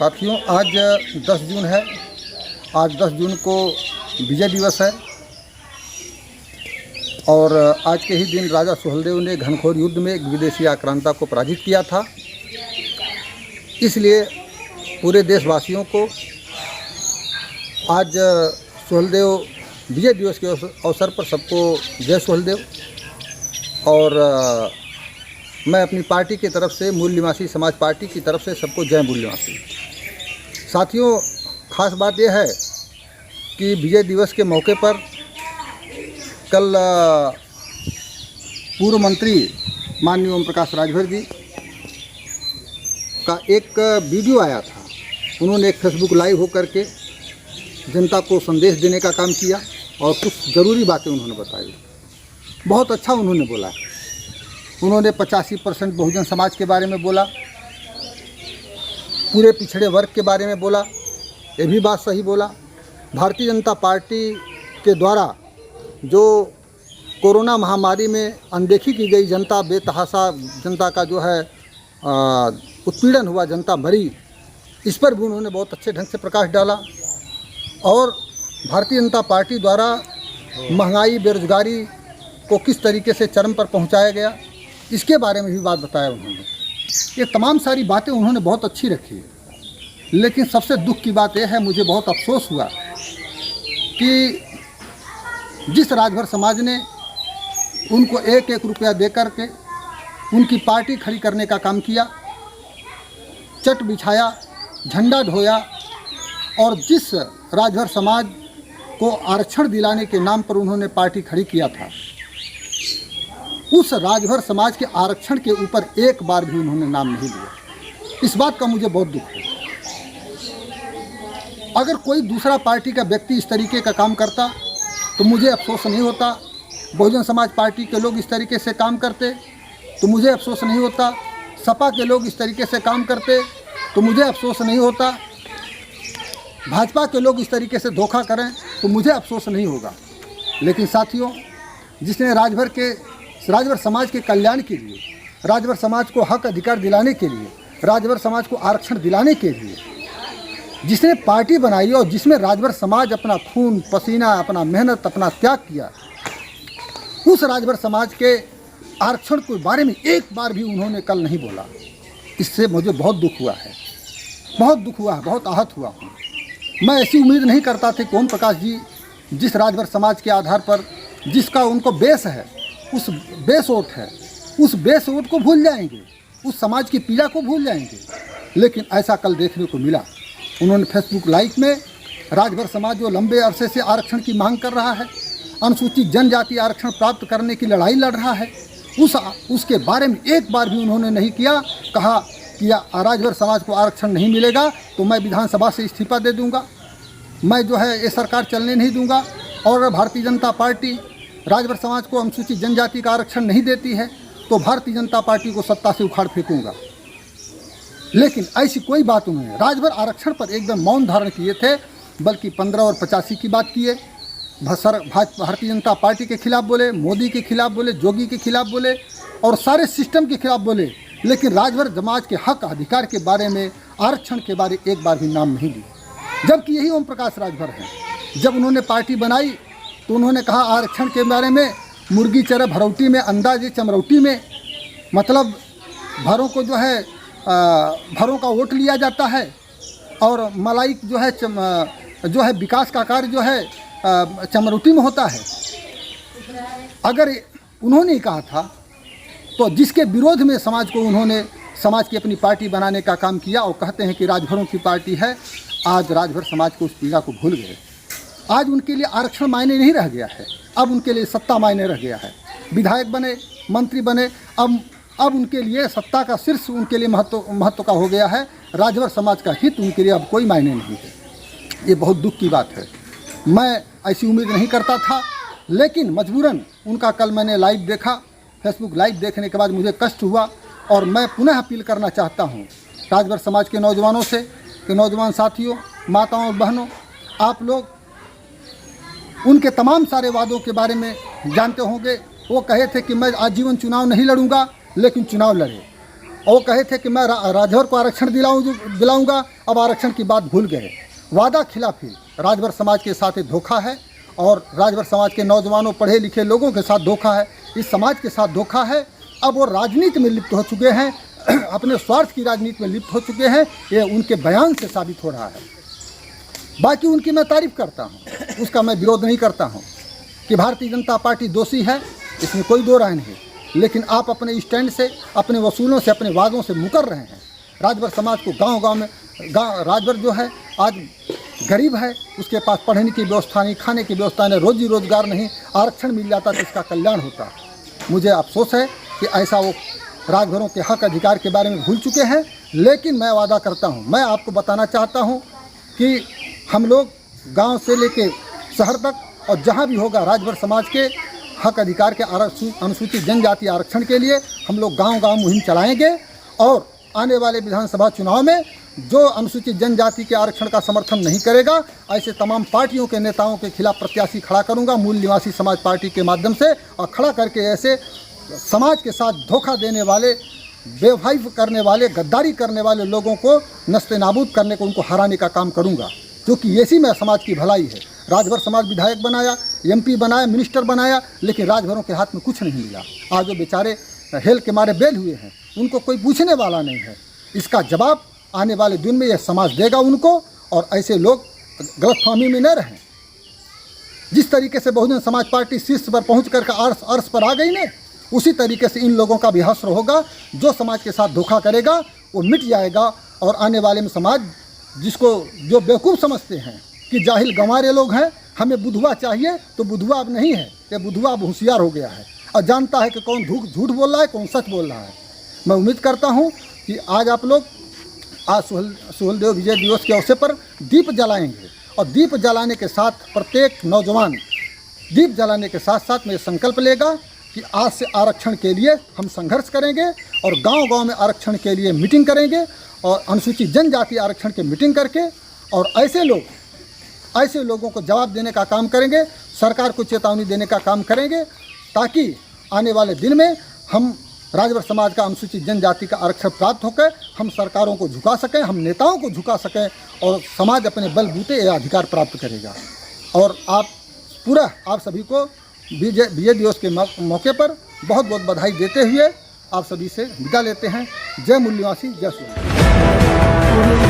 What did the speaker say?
साथियों, आज 10 जून है। आज 10 जून को विजय दिवस है और आज के ही दिन राजा सुहेलदेव ने घनघोर युद्ध में एक विदेशी आक्रांता को पराजित किया था। इसलिए पूरे देशवासियों को आज सुहेलदेव विजय दिवस के अवसर पर सबको जय सुहेलदेव। और मैं अपनी पार्टी की तरफ से, मूल निवासी समाज पार्टी की तरफ से सबको जय मूल निवासी। साथियों, खास बात यह है कि विजय दिवस के मौके पर कल पूर्व मंत्री माननीय ओम प्रकाश राजभर जी का एक वीडियो आया था। उन्होंने एक फेसबुक लाइव होकर के जनता को संदेश देने का काम किया और कुछ ज़रूरी बातें उन्होंने बताई। बहुत अच्छा उन्होंने बोला। उन्होंने 85% बहुजन समाज के बारे में बोला, पूरे पिछड़े वर्ग के बारे में बोला, ये भी बात सही बोला। भारतीय जनता पार्टी के द्वारा जो कोरोना महामारी में अनदेखी की गई जनता, बेतहाशा जनता का जो है उत्पीड़न हुआ, जनता मरी, इस पर भी उन्होंने बहुत अच्छे ढंग से प्रकाश डाला। और भारतीय जनता पार्टी द्वारा महंगाई, बेरोजगारी को किस तरीके से चरम पर पहुंचाया गया, इसके बारे में भी बात बताया उन्होंने। ये तमाम सारी बातें उन्होंने बहुत अच्छी रखी। लेकिन सबसे दुख की बात यह है, मुझे बहुत अफसोस हुआ कि जिस राजभर समाज ने उनको 1-1 रुपया दे कर के उनकी पार्टी खड़ी करने का काम किया, चट बिछाया, झंडा ढोया, और जिस राजभर समाज को आरक्षण दिलाने के नाम पर उन्होंने पार्टी खड़ी किया था, उस राजभर समाज के आरक्षण के ऊपर एक बार भी उन्होंने नाम नहीं लिया। इस बात का मुझे बहुत दुख है। अगर कोई दूसरा पार्टी का व्यक्ति इस तरीके का काम करता तो मुझे अफसोस नहीं होता। बहुजन समाज पार्टी के लोग इस तरीके से काम करते तो मुझे अफसोस नहीं होता। सपा के लोग इस तरीके से काम करते तो मुझे अफसोस नहीं होता। भाजपा के लोग इस तरीके से धोखा करें तो मुझे अफसोस नहीं होगा। लेकिन साथियों, जिसने राजभर समाज के कल्याण के लिए, राजभर समाज को हक अधिकार दिलाने के लिए, राजभर समाज को आरक्षण दिलाने के लिए जिसने पार्टी बनाई और जिसमें राजभर समाज अपना खून पसीना, अपना मेहनत, अपना त्याग किया, उस राजभर समाज के आरक्षण के बारे में एक बार भी उन्होंने कल नहीं बोला। इससे मुझे बहुत दुख हुआ है, बहुत दुख हुआ है, बहुत आहत हुआ हूँ। मैं ऐसी उम्मीद नहीं करता था कि ओम प्रकाश जी जिस राजभर समाज के आधार पर, जिसका उनको बेस है, उस बेस वोट है, उस बेस वोट को भूल जाएंगे, उस समाज की पीड़ा को भूल जाएंगे। लेकिन ऐसा कल देखने को मिला। उन्होंने फेसबुक लाइव में राजभर समाज जो लंबे अरसे से आरक्षण की मांग कर रहा है, अनुसूचित जनजाति आरक्षण प्राप्त करने की लड़ाई लड़ रहा है, उसके बारे में एक बार भी उन्होंने नहीं कहा कि राजभर समाज को आरक्षण नहीं मिलेगा तो मैं विधानसभा से इस्तीफा दे दूंगा, मैं जो है ये सरकार चलने नहीं दूंगा, और भारतीय जनता पार्टी राजभर समाज को अनुसूचित जनजाति का आरक्षण नहीं देती है तो भारतीय जनता पार्टी को सत्ता से उखाड़ फेंकूंगा। लेकिन ऐसी कोई बात उन्होंने राजभर आरक्षण पर एकदम मौन धारण किए थे, बल्कि 15 और 85 की बात किए। भारतीय जनता पार्टी के खिलाफ बोले, मोदी के खिलाफ बोले, जोगी के खिलाफ बोले और सारे सिस्टम के खिलाफ बोले। लेकिन राजभर समाज के हक अधिकार के बारे में, आरक्षण के बारे एक बार भी नाम नहीं लिया। जबकि यही ओम प्रकाश राजभर हैं। जब उन्होंने पार्टी बनाई तो उन्होंने कहा आरक्षण के बारे में, मुर्गी चरे भरौटी में, अंदाजे चमरौटी में, मतलब भरों को भरों का वोट लिया जाता है और मलाई जो है विकास का कार्य जो है चमरौटी में होता है। अगर उन्होंने कहा था तो जिसके विरोध में समाज की अपनी पार्टी बनाने का काम किया और कहते हैं कि राजभरों की पार्टी है, आज राजभर समाज को उस पीड़ा को भूल गए। आज उनके लिए आरक्षण मायने नहीं रह गया है, अब उनके लिए सत्ता मायने रह गया है। विधायक बने, मंत्री बने, अब उनके लिए सत्ता का शीर्ष उनके लिए महत्व का हो गया है। राजभर समाज का हित उनके लिए अब कोई मायने नहीं है। ये बहुत दुख की बात है। मैं ऐसी उम्मीद नहीं करता था, लेकिन मजबूरन उनका कल मैंने लाइव देखा। फेसबुक लाइव देखने के बाद मुझे कष्ट हुआ और मैं पुनः अपील करना चाहता हूँ राजभर समाज के नौजवानों से कि नौजवान साथियों, माताओं और बहनों, आप लोग उनके तमाम सारे वादों के बारे में जानते होंगे। वो कहे थे कि मैं आजीवन चुनाव नहीं लड़ूंगा, लेकिन चुनाव लड़े। और वो कहे थे कि मैं राजभर को आरक्षण दिलाऊंगा, अब आरक्षण की बात भूल गए। वादा खिलाफी राजभर समाज के साथ धोखा है और राजभर समाज के नौजवानों, पढ़े लिखे लोगों के साथ धोखा है, इस समाज के साथ धोखा है। अब वो राजनीति में लिप्त हो चुके हैं, अपने स्वार्थ की राजनीति में लिप्त हो चुके हैं। ये उनके बयान से साबित हो रहा है। बाकी उनकी मैं तारीफ करता हूँ, उसका मैं विरोध नहीं करता हूँ कि भारतीय जनता पार्टी दोषी है, इसमें कोई दो राय नहीं। लेकिन आप अपने स्टैंड से, अपने वसूलों से, अपने वादों से मुकर रहे हैं। राजभर समाज को गांव-गांव में राजभर जो है आज गरीब है, उसके पास पढ़ने की व्यवस्था नहीं, खाने की व्यवस्था नहीं, रोजी रोजगार नहीं, आरक्षण मिल जाता तो इसका कल्याण होता। मुझे अफसोस है कि ऐसा वो राजभरों के हक अधिकार के बारे में भूल चुके हैं। लेकिन मैं वादा करता हूँ, मैं आपको बताना चाहता हूँ कि हम लोग गांव से लेके शहर तक और जहाँ भी होगा राजभर समाज के हक अधिकार के अनुसूचित जनजाति आरक्षण के लिए हम लोग गांव-गांव मुहिम चलाएंगे। और आने वाले विधानसभा चुनाव में जो अनुसूचित जनजाति के आरक्षण का समर्थन नहीं करेगा, ऐसे तमाम पार्टियों के नेताओं के खिलाफ प्रत्याशी खड़ा करूंगा मूल निवासी समाज पार्टी के माध्यम से, और खड़ा करके ऐसे समाज के साथ धोखा देने वाले, बेवफाई करने वाले, गद्दारी करने वाले लोगों को नस्ते नाबूद करने को, उनको हराने का काम करूंगा, क्योंकि इसी में समाज की भलाई है। राजभर समाज विधायक बनाया, एमपी बनाया, मिनिस्टर बनाया, लेकिन राजभरों के हाथ में कुछ नहीं मिला। आज जो बेचारे हेल के मारे बेल हुए हैं, उनको कोई पूछने वाला नहीं है। इसका जवाब आने वाले दिन में यह समाज देगा उनको, और ऐसे लोग गलतफहमी में न रहें। जिस तरीके से बहुजन समाज पार्टी शीर्ष पर पहुँच कर अर्श पर आ गई ने, उसी तरीके से इन लोगों का भी हश्र होगा। जो समाज के साथ धोखा करेगा वो मिट जाएगा, और आने वाले में समाज जिसको जो बेवकूफ़ समझते हैं कि जाहिल गंवारे लोग हैं, हमें बुधवा चाहिए, तो बुधवा अब नहीं है, ये बुधवा अब होशियार हो गया है और जानता है कि कौन झूठ बोल रहा है, कौन सच बोल रहा है। मैं उम्मीद करता हूँ कि आज आप लोग आज सुहेलदेव विजय दिवस के अवसर पर दीप जलाएंगे, और दीप जलाने के साथ प्रत्येक नौजवान दीप जलाने के साथ साथ में संकल्प लेगा कि आज से आरक्षण के लिए हम संघर्ष करेंगे, और गांव-गांव में आरक्षण के लिए मीटिंग करेंगे, और अनुसूचित जनजाति आरक्षण की मीटिंग करके, और ऐसे लोगों को जवाब देने का काम करेंगे, सरकार को चेतावनी देने का काम करेंगे, ताकि आने वाले दिन में हम राजभर समाज का अनुसूचित जनजाति का आरक्षण प्राप्त होकर हम सरकारों को झुका सकें, हम नेताओं को झुका सकें, और समाज अपने बलबूते यह अधिकार प्राप्त करेगा। और आप सभी को विजय दिवस के मौके पर बहुत बहुत बधाई देते हुए आप सभी से विदा लेते हैं। जय मूल निवासी, जय सूर्य।